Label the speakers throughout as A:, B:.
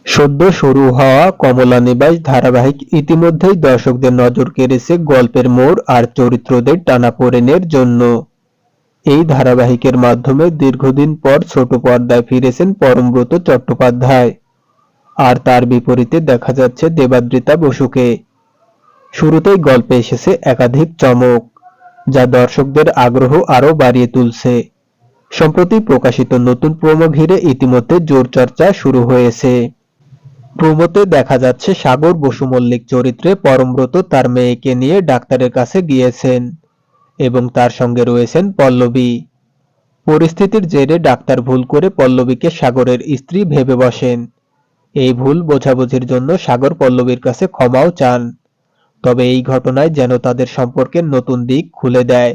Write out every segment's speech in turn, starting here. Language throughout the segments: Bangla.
A: সদ্য শুরু হওয়া কমলা নিবাস ধারাবাহিক ইতিমধ্যেই দর্শকদের নজর কেড়েছে গল্পের মোড় আর চরিত্রদের টানাপোড়েনের জন্য। এই ধারাবাহিকের মাধ্যমে দীর্ঘদিন পর ছোট পর্দায় ফিরেছেন পরমব্রত চট্টোপাধ্যায়, আর তার বিপরীতে দেখা যাচ্ছে দেবাদ্রিতা বসুকে। শুরুতেই গল্পে এসেছে একাধিক চমক, যা দর্শকদের আগ্রহ আরও বাড়িয়ে তুলছে। সম্প্রতি প্রকাশিত নতুন প্রোমো ঘিরে ইতিমধ্যে জোর চর্চা শুরু হয়েছে। প্রোমোতে দেখা যাচ্ছে সাগর বসু মল্লিক চরিত্রে পরমব্রত তার মেয়েকে নিয়ে ডাক্তারের কাছে গিয়েছেন এবং তার সঙ্গে রয়েছেন পল্লবী। পরিস্থিতির জেরে ডাক্তার ভুল করে পল্লবীকে সাগরের স্ত্রী ভেবে বসেন। এই ভুল বোঝাবুঝির জন্য সাগর পল্লবীর কাছে ক্ষমাও চান। তবে এই ঘটনায় যেন তাদের সম্পর্কের নতুন দিক খুলে দেয়,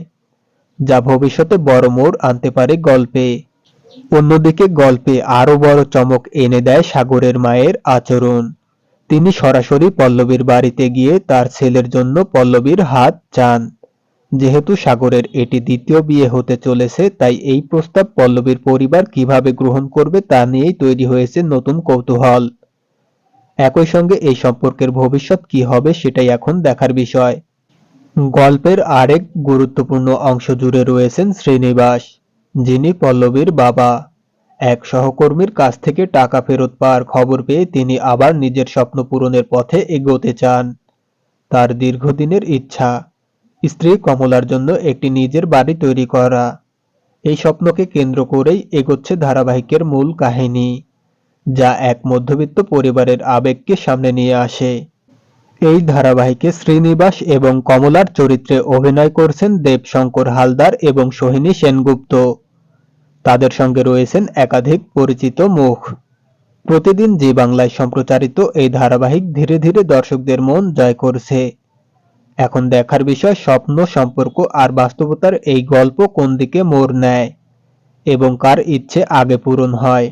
A: যা ভবিষ্যতে বড় মোড় আনতে পারে গল্পে। অন্যদিকে গল্পে আরও বড় চমক এনে দেয় সাগরের মায়ের আচরণ। তিনি সরাসরি পল্লবীর বাড়িতে গিয়ে তার ছেলের জন্য পল্লবীর হাত চান। যেহেতু সাগরের এটি দ্বিতীয় বিয়ে হতে চলেছে, তাই এই প্রস্তাব পল্লবীর পরিবার কিভাবে গ্রহণ করবে তা নিয়েই তৈরি হয়েছে নতুন কৌতূহল। একই সঙ্গে এই সম্পর্কের ভবিষ্যৎ কি হবে সেটাই এখন দেখার বিষয়। গল্পের আরেক গুরুত্বপূর্ণ অংশ জুড়ে রয়েছেন শ্রীনিবাস, যিনি পল্লবীর বাবা। এক সহকর্মীর কাছ থেকে টাকা ফেরত পাওয়ার খবর পেয়ে তিনি আবার নিজের স্বপ্ন পূরণের পথে এগোতে চান। তার দীর্ঘদিনের ইচ্ছা স্ত্রী কমলার জন্য একটি নিজের বাড়ি তৈরি করা। এই স্বপ্নকে কেন্দ্র করেই এগোচ্ছে ধারাবাহিকের মূল কাহিনী, যা এক মধ্যবিত্ত পরিবারের আবেগকে সামনে নিয়ে আসে। এই ধারাবাহিকে শ্রীনিবাস এবং কমলার চরিত্রে অভিনয় করছেন দেবশঙ্কর হালদার এবং সোহিনী সেনগুপ্ত। তাদের সঙ্গে রয়েছেন একাধিক পরিচিত মুখ। প্রতিদিন জি বাংলায় সম্প্রচারিত এই ধারাবাহিক ধীরে ধীরে দর্শকদের মন জয় করছে। এখন দেখার বিষয় স্বপ্ন, সম্পর্ক আর বাস্তবতার এই গল্প কোন দিকে মোড় নেয় এবং কার ইচ্ছে আগে পূরণ হয়।